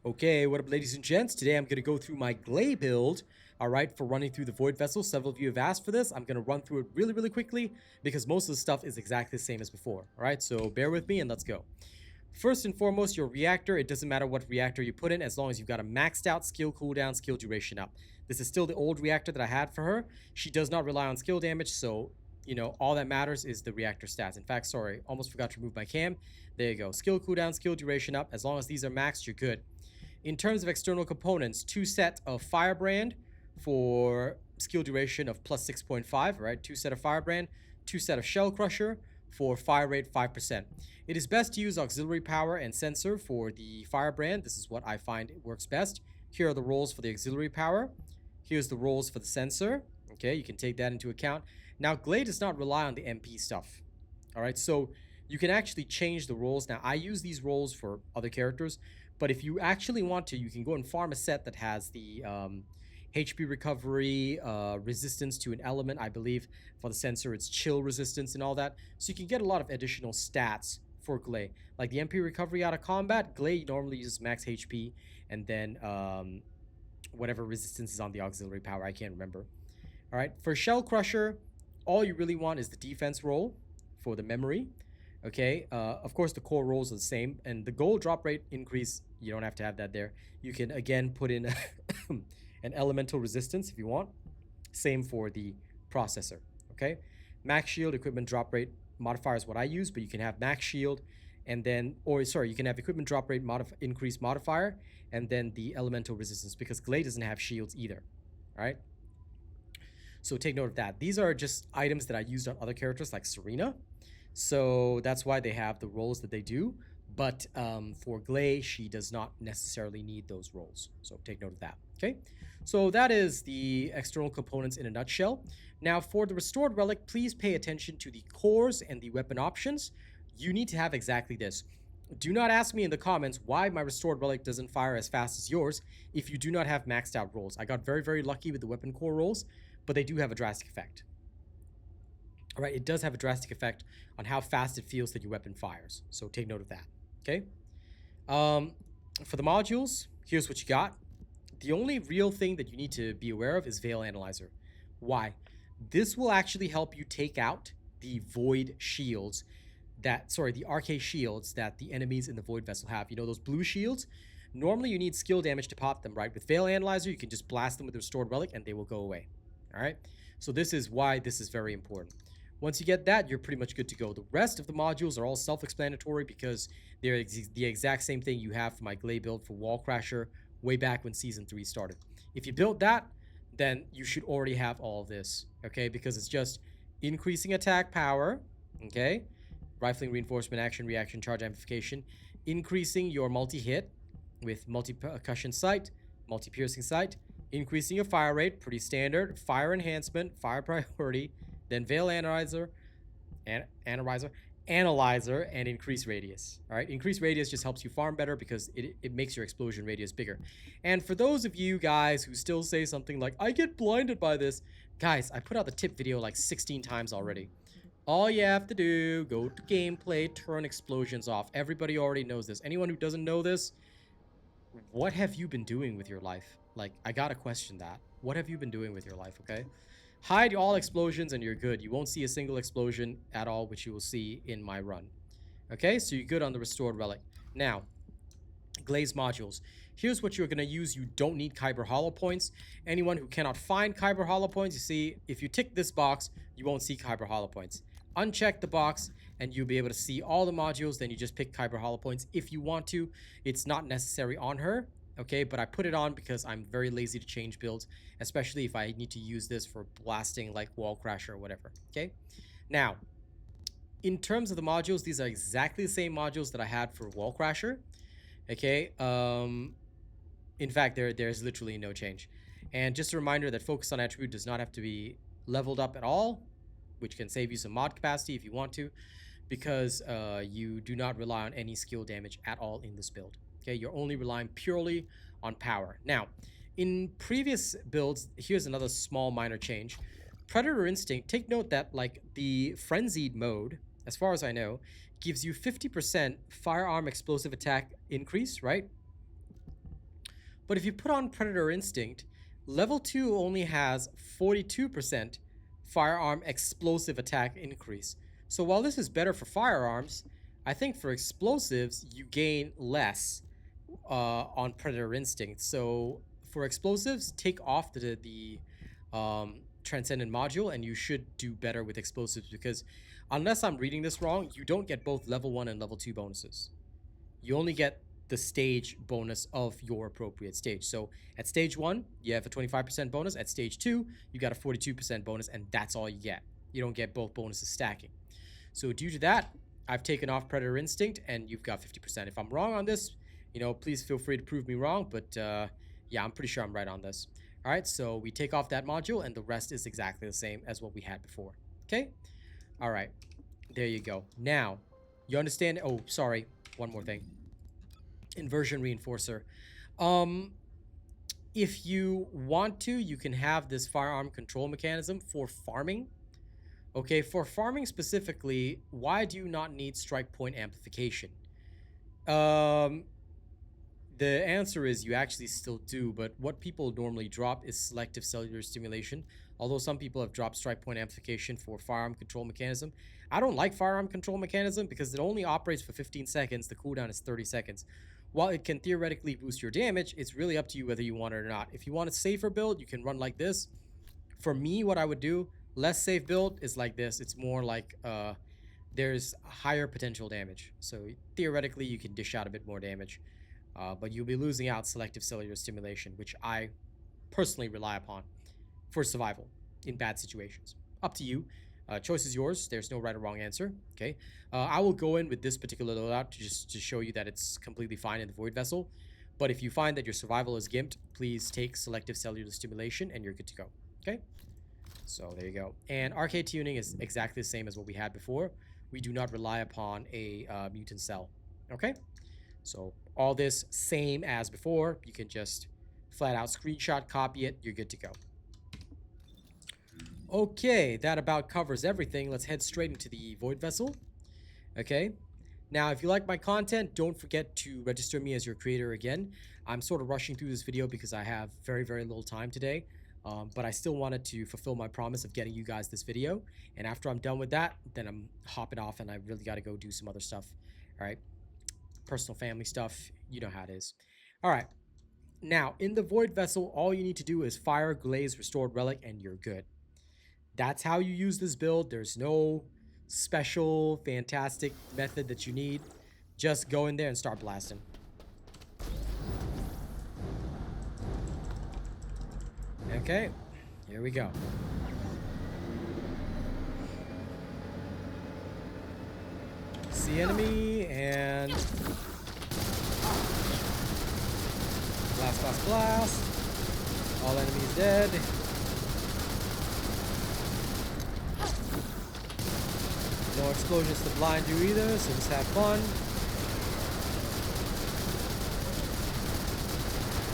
Okay, what up, ladies and gents? Today I'm going to go through my Gley build, alright, for running through the Void Vessel. Several of you have asked for this. I'm going to run through it really quickly because most of the stuff is exactly the same as before, alright? So bear with me and let's go. First and foremost, your reactor, it doesn't matter what reactor you put in as long as you've got a maxed out skill cooldown, skill duration up. This is still the old reactor that I had for her. She does not rely on skill damage, so all that matters is the reactor stats. In fact, sorry, almost forgot to remove my cam. There you go. Skill cooldown, skill duration up. As long as these are maxed, you're good. In terms of external components, 2 set of Firebrand for skill duration of plus 6.5, right? 2 set of Firebrand, 2 set of Shell Crusher for fire rate 5%. It is best to use auxiliary power and sensor for the Firebrand. This is what I find it works best. Here are the roles for the auxiliary power. Here's the roles for the sensor. Okay, you can take that into account. Now, Gley does not rely on the MP stuff. All right, so you can actually change the roles. Now, I use these roles for other characters, but if you actually want to, you can go and farm a set that has the HP recovery, resistance to an element. I believe for the sensor, it's chill resistance and all that. So you can get a lot of additional stats for Gley. Like the MP recovery out of combat, Gley normally uses max HP and then whatever resistance is on the auxiliary power. I can't remember. All right, for Shell Crusher, all you really want is the defense roll for the memory. Okay, of course the core rolls are the same, and the gold drop rate increase, you don't have to have that there. You can again put in an elemental resistance if you want. Same for the processor. Okay, max shield equipment drop rate modifier is what I use, but you can have max shield and then, or sorry, you can have equipment drop rate increase modifier and then the elemental resistance, because Gley doesn't have shields either. All right, so take note of that. These are just items that I used on other characters like Serena. So that's why they have the roles that they do. But for Gley, she does not necessarily need those roles. So take note of that. Okay. So that is the external components in a nutshell. Now for the Restored Relic, please pay attention to the cores and the weapon options. You need to have exactly this. Do not ask me in the comments why my Restored Relic doesn't fire as fast as yours if you do not have maxed out rolls. I got very lucky with the weapon core rolls, but they do have a drastic effect. All right, it does have a drastic effect on how fast it feels that your weapon fires. So take note of that, okay? For the modules, here's what you got. The only real thing that you need to be aware of is Veil Analyzer. Why? This will actually help you take out the Void shields the Arche shields that the enemies in the Void Vessel have. You know, those blue shields? Normally you need skill damage to pop them, right? With Veil Analyzer, you can just blast them with the Restored Relic and they will go away. All right? So this is why this is very important. Once you get that, you're pretty much good to go. The rest of the modules are all self-explanatory because they're the exact same thing you have for my Gley build for Wall Crasher way back when Season 3 started. If you built that, then you should already have all of this, okay? Because it's just increasing attack power, okay? Rifling, reinforcement, action, reaction, charge amplification. Increasing your multi-hit with multi-percussion sight, multi-piercing sight. Increasing your fire rate, pretty standard. Fire enhancement, fire priority. Then Veil Analyzer, and increase radius. All right, increase radius just helps you farm better because it makes your explosion radius bigger. And for those of you guys who still say something like, I get blinded by this, guys, I put out the tip video like 16 times already. All you have to do, go to gameplay, turn explosions off. Everybody already knows this. Anyone who doesn't know this, what have you been doing with your life? Like, I gotta question that. What have you been doing with your life, okay? Hide all explosions and you're good. You won't see a single explosion at all, which you will see in my run. Okay, so you're good on the Restored Relic. Now, Gley's modules. Here's what you're going to use. You don't need Kyber Hollow points. Anyone who cannot find Kyber Hollow points, you see, if you tick this box, you won't see Kyber Hollow points. Uncheck the box and you'll be able to see all the modules. Then you just pick Kyber Hollow points if you want to. It's not necessary on her. Okay, but I put it on because I'm very lazy to change builds, especially if I need to use this for blasting like Wall Crasher or whatever. Okay, now, in terms of the modules, these are exactly the same modules that I had for Wall Crasher. Okay, in fact, there's literally no change. And just a reminder that Focus on Attribute does not have to be leveled up at all, which can save you some mod capacity if you want to, because you do not rely on any skill damage at all in this build. Okay, you're only relying purely on power. Now, in previous builds, here's another small minor change. Predator Instinct, take note that like the Frenzied mode, as far as I know, gives you 50% firearm explosive attack increase, right? But if you put on Predator Instinct, level 2 only has 42% firearm explosive attack increase. So while this is better for firearms, I think for explosives, you gain less on Predator Instinct. So for explosives, take off the Transcendent module, and you should do better with explosives, because unless I'm reading this wrong, you don't get both level 1 and level 2 bonuses. You only get the stage bonus of your appropriate stage. So at stage 1, you have a 25% bonus. At stage 2, you got a 42% bonus, and that's all you get. You don't get both bonuses stacking. So due to that, I've taken off Predator Instinct, and you've got 50%. If I'm wrong on this, you know, please feel free to prove me wrong, but yeah, I'm pretty sure I'm right on this. All right, so we take off that module, and the rest is exactly the same as what we had before. Okay? All right, there you go. Now, you understand? Oh, sorry, one more thing. Inversion Reinforcer. If you want to, you can have this firearm control mechanism for farming. Okay, for farming specifically, why do you not need strike point amplification? The answer is you actually still do, but what people normally drop is selective cellular stimulation. Although some people have dropped strike point amplification for firearm control mechanism. I don't like firearm control mechanism because it only operates for 15 seconds. The cooldown is 30 seconds. While it can theoretically boost your damage, it's really up to you whether you want it or not. If you want a safer build, you can run like this. For me, what I would do, less safe build is like this. It's more like there's higher potential damage. So theoretically, you can dish out a bit more damage. But you'll be losing out selective cellular stimulation, which I personally rely upon for survival in bad situations. Up to you. Choice is yours. There's no right or wrong answer. Okay. I will go in with this particular loadout to show you that it's completely fine in the Void Vessel. But if you find that your survival is gimped, please take selective cellular stimulation and you're good to go. Okay. So there you go. And arcade tuning is exactly the same as what we had before. We do not rely upon a mutant cell. Okay. So all this same as before. You can just flat out screenshot, copy it. You're good to go. Okay, that about covers everything. Let's head straight into the Void Vessel. Okay. Now, if you like my content, don't forget to register me as your creator again. I'm sort of rushing through this video because I have very, very little time today. But I still wanted to fulfill my promise of getting you guys this video. And after I'm done with that, then I'm hopping off and I really got to go do some other stuff. All right. Personal family stuff. You know how it is. All right. Now, in the Void Vessel, all you need to do is fire Gley's Restored Relic and you're good. That's how you use this build. There's no special, fantastic method that you need. Just go in there and start blasting. Okay, here we go. See enemy and blast, blast, blast. All enemies dead. No explosions to blind you either, so just have fun.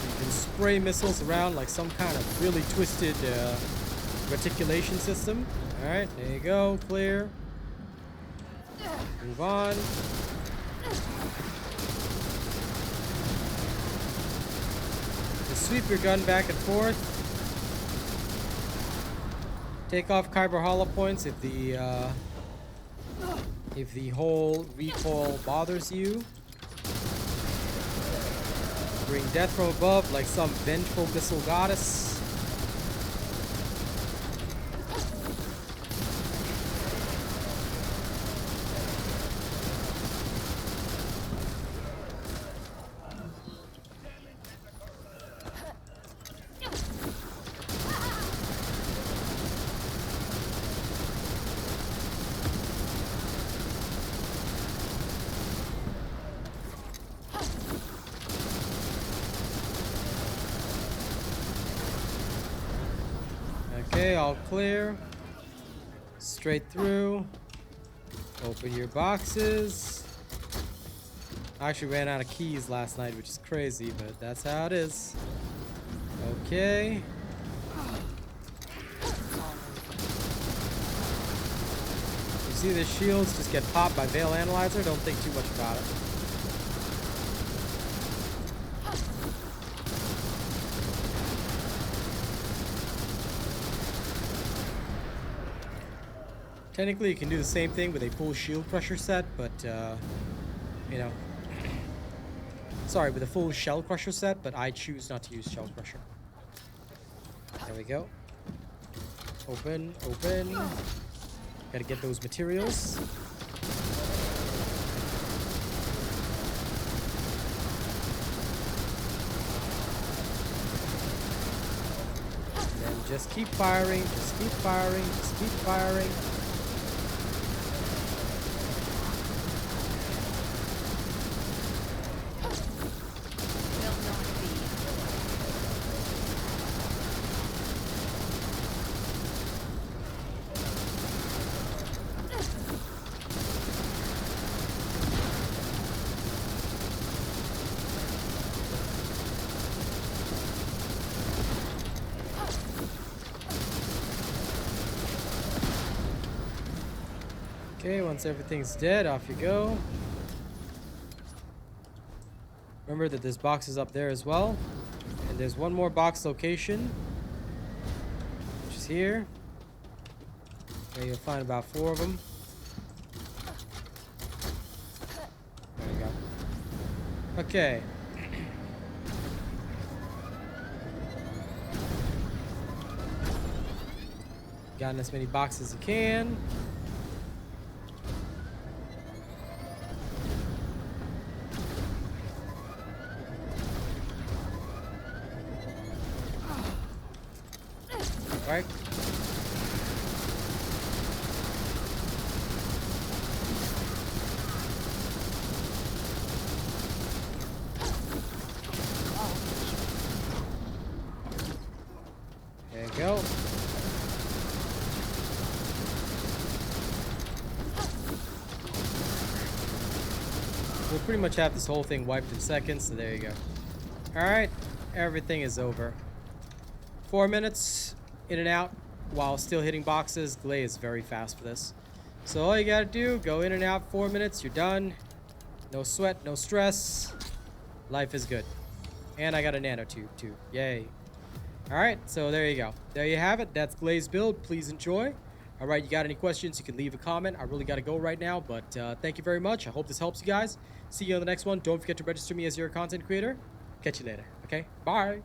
You can spray missiles around like some kind of really twisted reticulation system. Alright, there you go, clear. Move on. Just sweep your gun back and forth. Take off Kyber Hollow points if the whole recoil bothers you. Bring death from above like some vengeful missile goddess. Okay, all clear. Straight through. Open your boxes. I actually ran out of keys last night, which is crazy, but that's how it is. Okay. You see the shields just get popped by Veil Analyzer? Don't think too much about it. Technically, you can do the same thing with a full shield crusher set, but, you know. Sorry, with a full shell crusher set, but I choose not to use shell crusher. There we go. Open, open. Gotta get those materials. And then just keep firing, just keep firing, just keep firing. Okay, once everything's dead, off you go. Remember that there's boxes up there as well. And there's one more box location, which is here. There you'll find about 4 of them. There we go. Okay. Gotten as many boxes as you can. Right. There you go. We'll pretty much have this whole thing wiped in seconds, so there you go. Alright, everything is over. 4 minutes. In and out while still hitting boxes. Gley is very fast for this. So all you gotta do, go in and out 4 minutes, you're done. No sweat, no stress. Life is good. And I got a nanotube too. Yay. Alright, so there you go. There you have it. That's Gley's build. Please enjoy. Alright, you got any questions, you can leave a comment. I really gotta go right now, but thank you very much. I hope this helps you guys. See you on the next one. Don't forget to register me as your content creator. Catch you later. Okay? Bye.